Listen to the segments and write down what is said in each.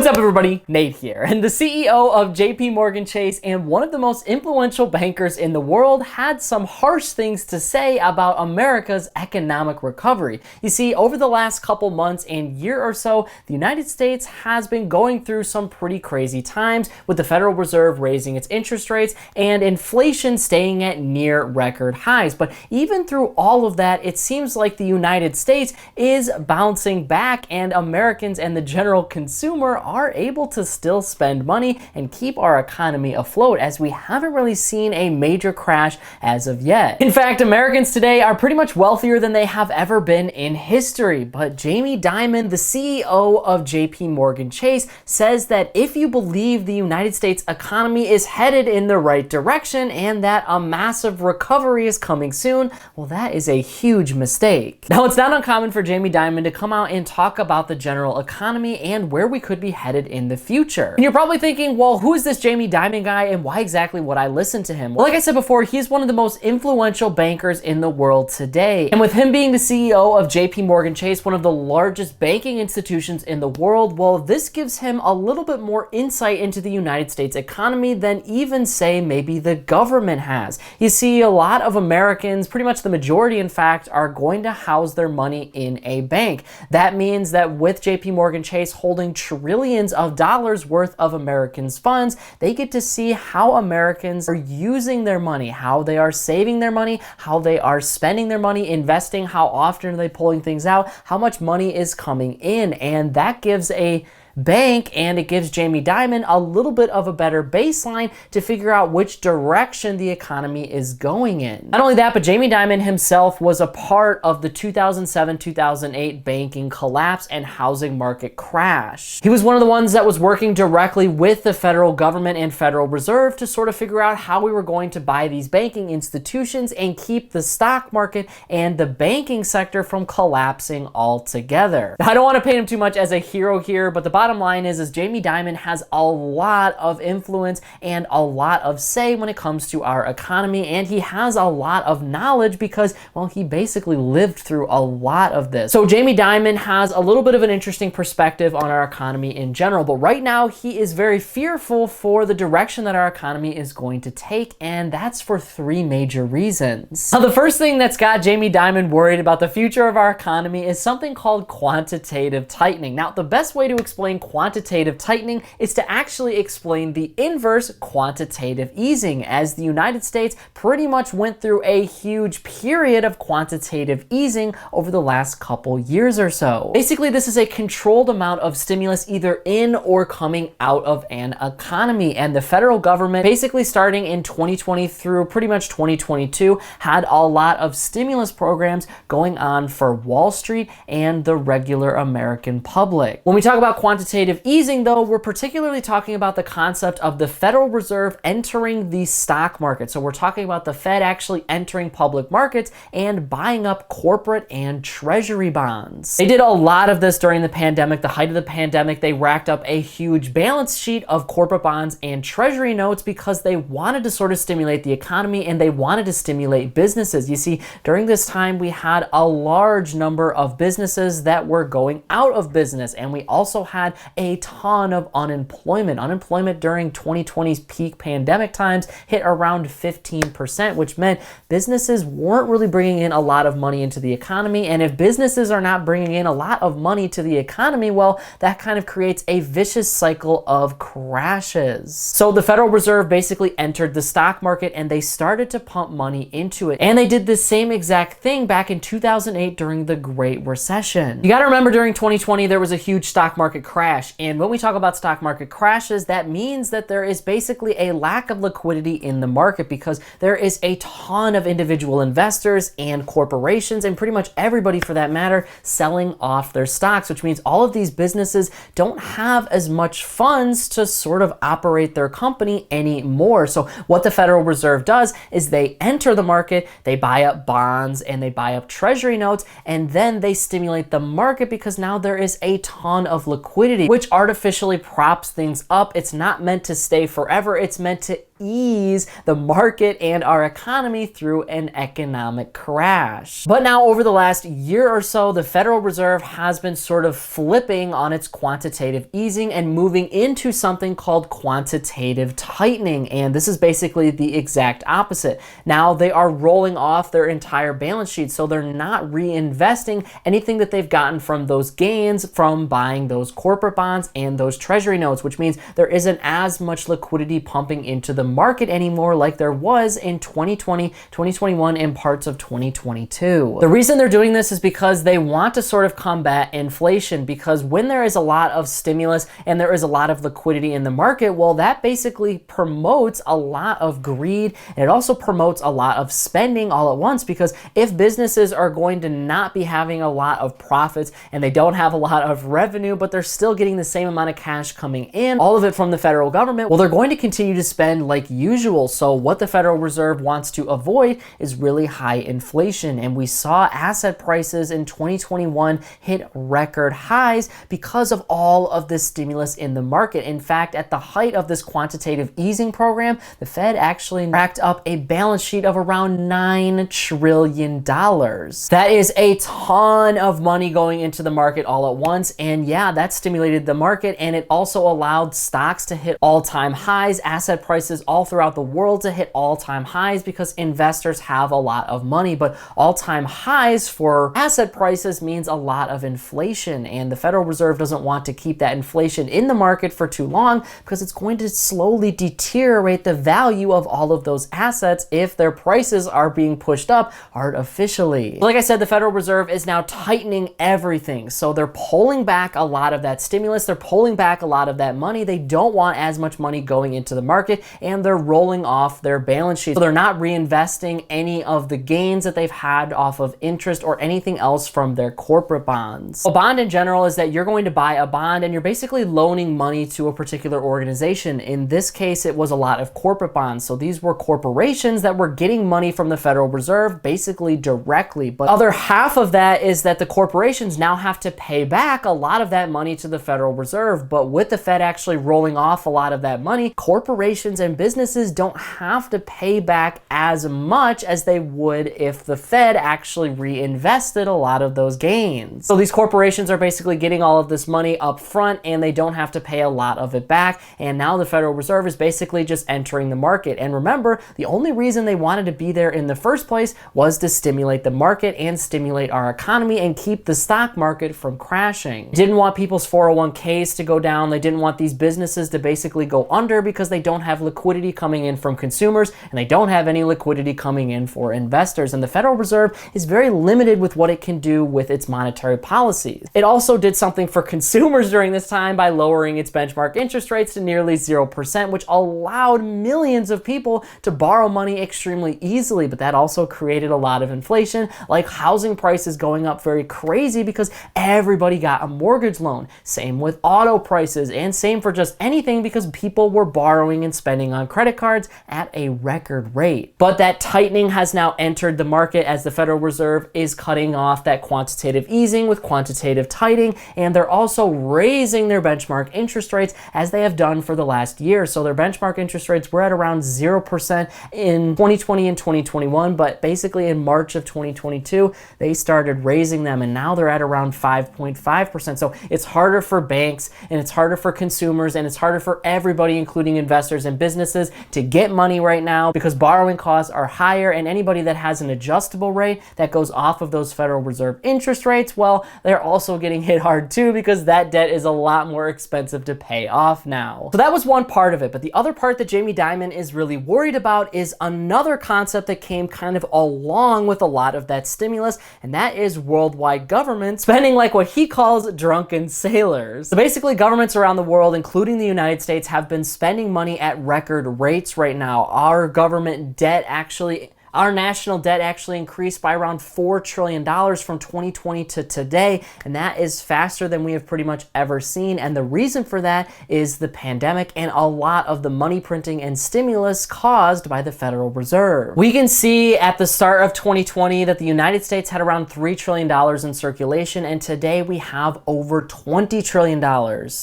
What's up, everybody? Nate here, and the CEO of JP Morgan Chase and one of the most influential bankers in the world had some harsh things to say about America's economic recovery. You see, over the last couple months and year or so, the United States has been going through some pretty crazy times, with the Federal Reserve raising its interest rates and inflation staying at near record highs. But even through all of that, it seems like the United States is bouncing back, and Americans and the general consumer are able to still spend money and keep our economy afloat, as we haven't really seen a major crash as of yet. In fact, Americans today are pretty much wealthier than they have ever been in history. But Jamie Dimon, the CEO of JP Morgan Chase, says that if you believe the United States economy is headed in the right direction and that a massive recovery is coming soon, well, that is a huge mistake. Now, it's not uncommon for Jamie Dimon to come out and talk about the general economy and where we could be headed in the future. And you're probably thinking, well, who is this Jamie Dimon guy and why exactly would I listen to him? Well, like I said before, he's one of the most influential bankers in the world today. And with him being the CEO of JP Morgan Chase, one of the largest banking institutions in the world, well, this gives him a little bit more insight into the United States economy than even, say, maybe the government has. You see, a lot of Americans, pretty much the majority in fact, are going to house their money in a bank. That means that with JP Morgan Chase holding trillions of dollars worth of Americans' funds, they get to see how Americans are using their money, how they are saving their money, how they are spending their money, investing, how often are they pulling things out, how much money is coming in. And that gives a bank, and it gives Jamie Dimon a little bit of a better baseline to figure out which direction the economy is going in. Not only that, but Jamie Dimon himself was a part of the 2007-2008 banking collapse and housing market crash. He was one of the ones that was working directly with the federal government and Federal Reserve to sort of figure out how we were going to buy these banking institutions and keep the stock market and the banking sector from collapsing altogether. Now, I don't want to paint him too much as a hero here, but the bottom line is Jamie Dimon has a lot of influence and a lot of say when it comes to our economy, and he has a lot of knowledge because, well, he basically lived through a lot of this. So Jamie Dimon has a little bit of an interesting perspective on our economy in general, but right now he is very fearful for the direction that our economy is going to take, and that's for three major reasons. Now, the first thing that's got Jamie Dimon worried about the future of our economy is something called quantitative tightening. Now, the best way to explain quantitative tightening is to actually explain the inverse, quantitative easing, as the United States pretty much went through a huge period of quantitative easing over the last couple years or so. Basically, this is a controlled amount of stimulus either in or coming out of an economy, and the federal government, basically starting in 2020 through pretty much 2022, had a lot of stimulus programs going on for Wall Street and the regular American public. When we talk about quantitative easing, though, we're particularly talking about the concept of the Federal Reserve entering the stock market. So we're talking about the Fed actually entering public markets and buying up corporate and treasury bonds. They did a lot of this during the pandemic. The height of the pandemic, they racked up a huge balance sheet of corporate bonds and treasury notes because they wanted to sort of stimulate the economy and they wanted to stimulate businesses. You see, during this time, we had a large number of businesses that were going out of business, and we also had a ton of unemployment. Unemployment during 2020's peak pandemic times hit around 15%, which meant businesses weren't really bringing in a lot of money into the economy. And if businesses are not bringing in a lot of money to the economy, well, that kind of creates a vicious cycle of crashes. So the Federal Reserve basically entered the stock market and they started to pump money into it. And they did the same exact thing back in 2008 during the Great Recession. You got to remember, during 2020, there was a huge stock market crash. And when we talk about stock market crashes, that means that there is basically a lack of liquidity in the market because there is a ton of individual investors and corporations and pretty much everybody for that matter selling off their stocks, which means all of these businesses don't have as much funds to sort of operate their company anymore. So what the Federal Reserve does is they enter the market, they buy up bonds and they buy up treasury notes, and then they stimulate the market because now there is a ton of liquidity, which artificially props things up. It's not meant to stay forever. It's meant to ease the market and our economy through an economic crash. But now over the last year or so, the Federal Reserve has been sort of flipping on its quantitative easing and moving into something called quantitative tightening. And this is basically the exact opposite. Now they are rolling off their entire balance sheet, so they're not reinvesting anything that they've gotten from those gains from buying those corporate bonds and those treasury notes, which means there isn't as much liquidity pumping into the market anymore like there was in 2020, 2021, and parts of 2022. The reason they're doing this is because they want to sort of combat inflation, because when there is a lot of stimulus and there is a lot of liquidity in the market, well, that basically promotes a lot of greed, and it also promotes a lot of spending all at once, because if businesses are going to not be having a lot of profits and they don't have a lot of revenue, but they're still getting the same amount of cash coming in, all of it from the federal government, well, they're going to continue to spend like usual. So what the Federal Reserve wants to avoid is really high inflation. And we saw asset prices in 2021 hit record highs because of all of this stimulus in the market. In fact, at the height of this quantitative easing program, the Fed actually racked up a balance sheet of around $9 trillion. That is a ton of money going into the market all at once. And yeah, that stimulated the market, and it also allowed stocks to hit all-time highs, asset prices all throughout the world to hit all-time highs, because investors have a lot of money. But all-time highs for asset prices means a lot of inflation, and the Federal Reserve doesn't want to keep that inflation in the market for too long, because it's going to slowly deteriorate the value of all of those assets if their prices are being pushed up artificially. Like I said, the Federal Reserve is now tightening everything. So they're pulling back a lot of that stimulus, they're pulling back a lot of that money. They don't want as much money going into the market, and they're rolling off their balance sheet. So they're not reinvesting any of the gains that they've had off of interest or anything else from their corporate bonds. A bond in general is that you're going to buy a bond and you're basically loaning money to a particular organization. In this case, it was a lot of corporate bonds. So these were corporations that were getting money from the Federal Reserve basically directly. But the other half of that is that the corporations now have to pay back a lot of that money to the Federal Reserve. But with the Fed actually rolling off a lot of that money, corporations and businesses don't have to pay back as much as they would if the Fed actually reinvested a lot of those gains. So these corporations are basically getting all of this money up front, and they don't have to pay a lot of it back. And now the Federal Reserve is basically just entering the market. And remember, the only reason they wanted to be there in the first place was to stimulate the market and stimulate our economy and keep the stock market from crashing. They didn't want people's 401ks to go down. They didn't want these businesses to basically go under, because they don't have liquidity coming in from consumers, and they don't have any liquidity coming in for investors. And the Federal Reserve is very limited with what it can do with its monetary policies. It also did something for consumers during this time by lowering its benchmark interest rates to nearly 0%, which allowed millions of people to borrow money extremely easily. But that also created a lot of inflation, like housing prices going up very crazy because everybody got a mortgage loan. Same with auto prices, and same for just anything, because people were borrowing and spending on credit cards at a record rate. But that tightening has now entered the market as the Federal Reserve is cutting off that quantitative easing with quantitative tightening, and they're also raising their benchmark interest rates as they have done for the last year. So their benchmark interest rates were at around 0% in 2020 and 2021, but basically in March of 2022, they started raising them, and now they're at around 5.5%. So it's harder for banks, and it's harder for consumers, and it's harder for everybody, including investors and businesses, to get money right now, because borrowing costs are higher, and anybody that has an adjustable rate that goes off of those Federal Reserve interest rates, well, they're also getting hit hard too, because that debt is a lot more expensive to pay off now. So that was one part of it, but the other part that Jamie Dimon is really worried about is another concept that came kind of along with a lot of that stimulus, and that is worldwide governments spending like what he calls drunken sailors. So basically, governments around the world, including the United States, have been spending money at record rates right now. Our government debt actually Our national debt actually increased by around $4 trillion from 2020 to today, and that is faster than we have pretty much ever seen. And the reason for that is the pandemic and a lot of the money printing and stimulus caused by the Federal Reserve. We can see at the start of 2020 that the United States had around $3 trillion in circulation, and today we have over $20 trillion.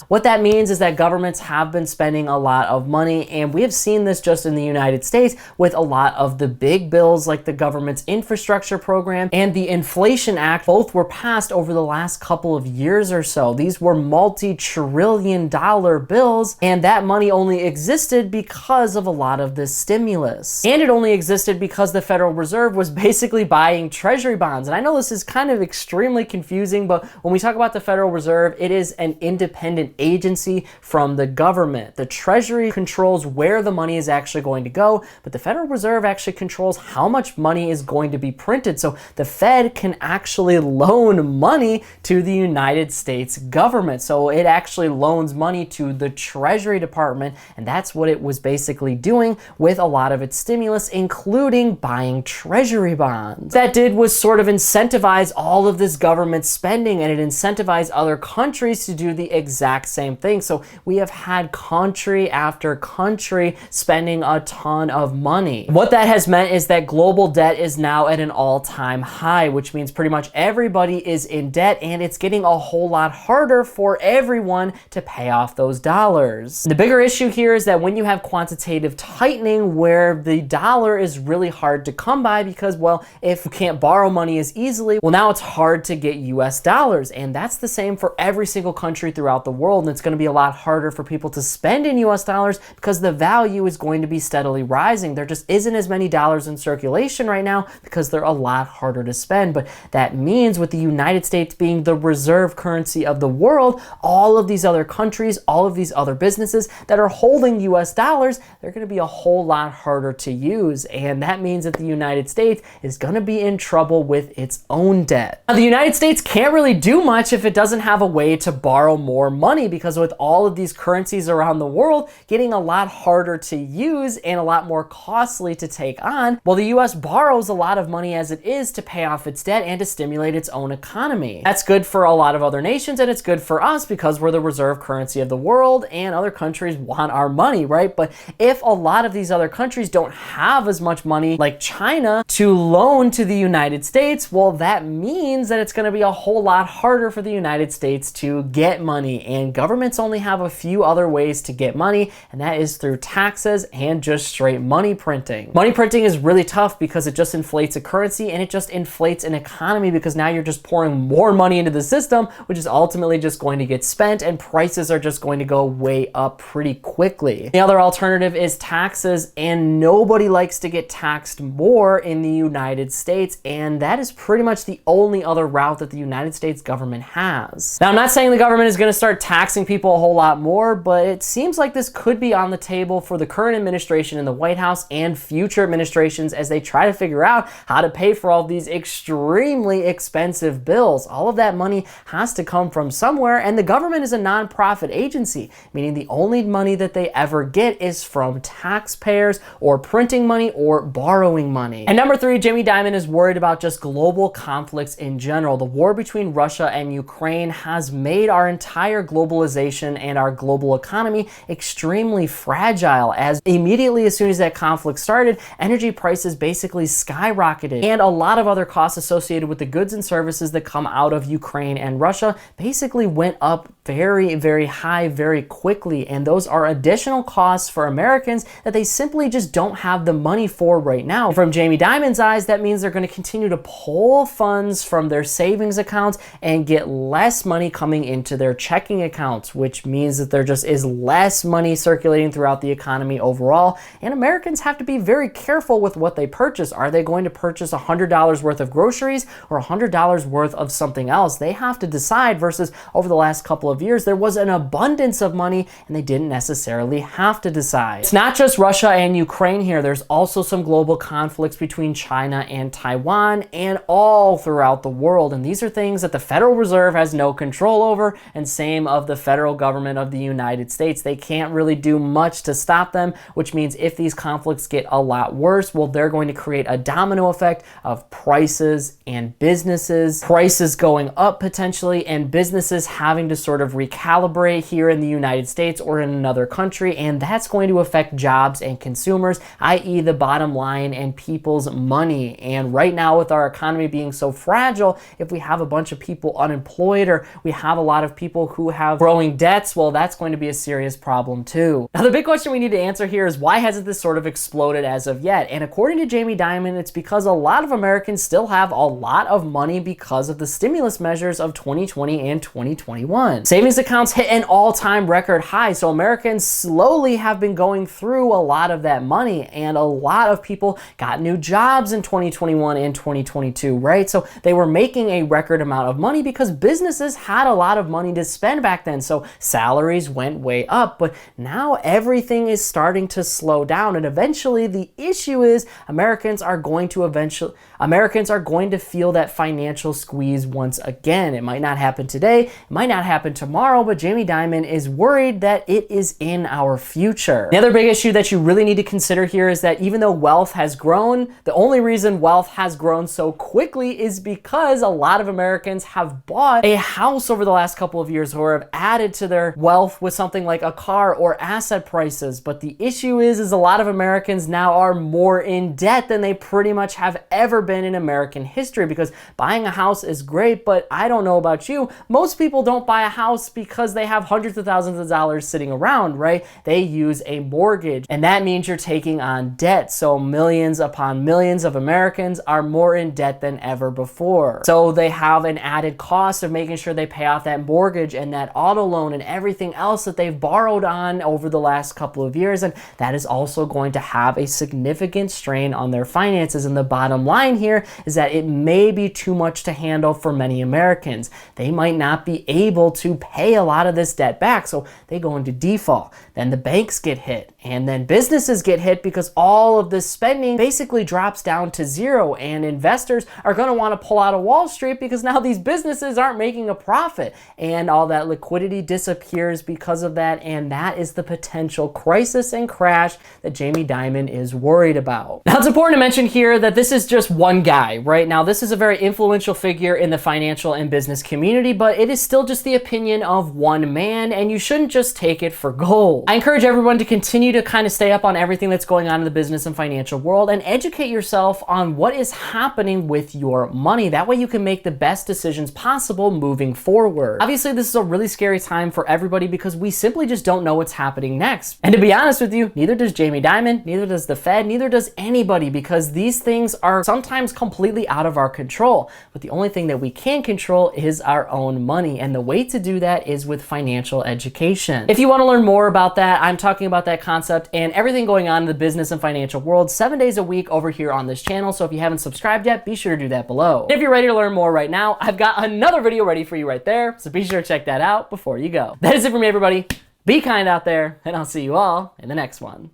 What that means is that governments have been spending a lot of money, and we have seen this just in the United States with a lot of the big bills like the government's infrastructure program and the Inflation Act. Both were passed over the last couple of years or so. These were multi-trillion-dollar bills, and that money only existed because of a lot of this stimulus. And it only existed because the Federal Reserve was basically buying treasury bonds. And I know this is kind of extremely confusing, but when we talk about the Federal Reserve, it is an independent agency from the government. The Treasury controls where the money is actually going to go, but the Federal Reserve actually controls how much money is going to be printed. So the Fed can actually loan money to the United States government. So it actually loans money to the Treasury Department, and that's what it was basically doing with a lot of its stimulus, including buying treasury bonds. What that did was sort of incentivize all of this government spending, and it incentivized other countries to do the exact same thing. So we have had country after country spending a ton of money. What that has meant is that global debt is now at an all-time high, which means pretty much everybody is in debt, and it's getting a whole lot harder for everyone to pay off those dollars. The bigger issue here is that when you have quantitative tightening where the dollar is really hard to come by because, well, if you can't borrow money as easily, well, now it's hard to get US dollars. And that's the same for every single country throughout the world. And it's going to be a lot harder for people to spend in US dollars because the value is going to be steadily rising. There just isn't as many dollars in circulation right now because they're a lot harder to spend. But that means with the United States being the reserve currency of the world, all of these other countries, all of these other businesses that are holding US dollars, they're going to be a whole lot harder to use. And that means that the United States is going to be in trouble with its own debt. Now, the United States can't really do much if it doesn't have a way to borrow more money, because with all of these currencies around the world getting a lot harder to use and a lot more costly to take on, well, the US borrows a lot of money as it is to pay off its debt and to stimulate its own economy. That's good for a lot of other nations, and it's good for us because we're the reserve currency of the world and other countries want our money, right? But if a lot of these other countries don't have as much money like China to loan to the United States, well, that means that it's going to be a whole lot harder for the United States to get money. And governments only have a few other ways to get money, and that is through taxes and just straight money printing. Money printing is really tough because it just inflates a currency and it just inflates an economy, because now you're just pouring more money into the system, which is ultimately just going to get spent, and prices are just going to go way up pretty quickly. The other alternative is taxes, and nobody likes to get taxed more in the United States, and that is pretty much the only other route that the United States government has. Now, I'm not saying the government is going to start taxing people a whole lot more, but it seems like this could be on the table for the current administration in the White House and future administrations as they try to figure out how to pay for all these extremely expensive bills. All of that money has to come from somewhere, and the government is a nonprofit agency, meaning the only money that they ever get is from taxpayers or printing money or borrowing money. And number three, Jamie Dimon is worried about just global conflicts in general. The war between Russia and Ukraine has made our entire globalization and our global economy extremely fragile, as immediately as soon as that conflict started, energy prices basically skyrocketed, and a lot of other costs associated with the goods and services that come out of Ukraine and Russia basically went up very, very high very quickly. And those are additional costs for Americans that they simply just don't have the money for right now. From Jamie Dimon's eyes, that means they're going to continue to pull funds from their savings accounts and get less money coming into their checking accounts, which means that there just is less money circulating throughout the economy overall. And Americans have to be very careful with what they purchase. Are they going to purchase $100 worth of groceries or $100 worth of something else? They have to decide, versus over the last couple of of years, there was an abundance of money and they didn't necessarily have to decide. It's not just Russia and Ukraine here. There's also some global conflicts between China and Taiwan and all throughout the world. And these are things that the Federal Reserve has no control over, and same of the federal government of the United States. They can't really do much to stop them, which means if these conflicts get a lot worse, well, they're going to create a domino effect of prices and businesses, prices going up potentially, and businesses having to sort of recalibrate here in the United States or in another country, and that's going to affect jobs and consumers, i.e. the bottom line and people's money. And right now, with our economy being so fragile, if we have a bunch of people unemployed or we have a lot of people who have growing debts, well, that's going to be a serious problem too. Now, the big question we need to answer here is, why hasn't this sort of exploded as of yet? And according to Jamie Dimon, it's because a lot of Americans still have a lot of money because of the stimulus measures of 2020 and 2021. Savings accounts hit an all-time record high, so Americans slowly have been going through a lot of that money, and a lot of people got new jobs in 2021 and 2022, right? So they were making a record amount of money because businesses had a lot of money to spend back then, so salaries went way up. But now everything is starting to slow down, and eventually the issue is Americans are going to feel that financial squeeze once again. It might not happen today, it might not happen tomorrow, but Jamie Dimon is worried that it is in our future. The other big issue that you really need to consider here is that even though wealth has grown, the only reason wealth has grown so quickly is because a lot of Americans have bought a house over the last couple of years, or have added to their wealth with something like a car or asset prices. But the issue is a lot of Americans now are more in debt than they pretty much have ever been in American history, because buying a house is great, but I don't know about you, most people don't buy a house because they have hundreds of thousands of dollars sitting around, right? They use a mortgage, and that means you're taking on debt. So millions upon millions of Americans are more in debt than ever before. So they have an added cost of making sure they pay off that mortgage and that auto loan and everything else that they've borrowed on over the last couple of years, and that is also going to have a significant strain on their finances. And the bottom line here is that it may be too much to handle for many Americans. They might not be able to pay a lot of this debt back, so they go into default. Then the banks get hit, and then businesses get hit because all of this spending basically drops down to zero, and investors are going to want to pull out of Wall Street because now these businesses aren't making a profit, and all that liquidity disappears because of that, and that is the potential crisis and crash that Jamie Dimon is worried about. Now, it's important to mention here that this is just one guy, right? Now, this is a very influential figure in the financial and business community, but it is still just the opinion of one man, and you shouldn't just take it for gold. I encourage everyone to continue to kind of stay up on everything that's going on in the business and financial world and educate yourself on what is happening with your money. That way you can make the best decisions possible moving forward. Obviously, this is a really scary time for everybody because we simply just don't know what's happening next. And to be honest with you, neither does Jamie Dimon, neither does the Fed, neither does anybody, because these things are sometimes completely out of our control. But the only thing that we can control is our own money. And the way to do that is with financial education. If you want to learn more about that, I'm talking about that concept and everything going on in the business and financial world 7 days a week over here on this channel. So if you haven't subscribed yet, be sure to do that below. And if you're ready to learn more right now, I've got another video ready for you right there. So be sure to check that out before you go. That is it for me, everybody. Be kind out there, and I'll see you all in the next one.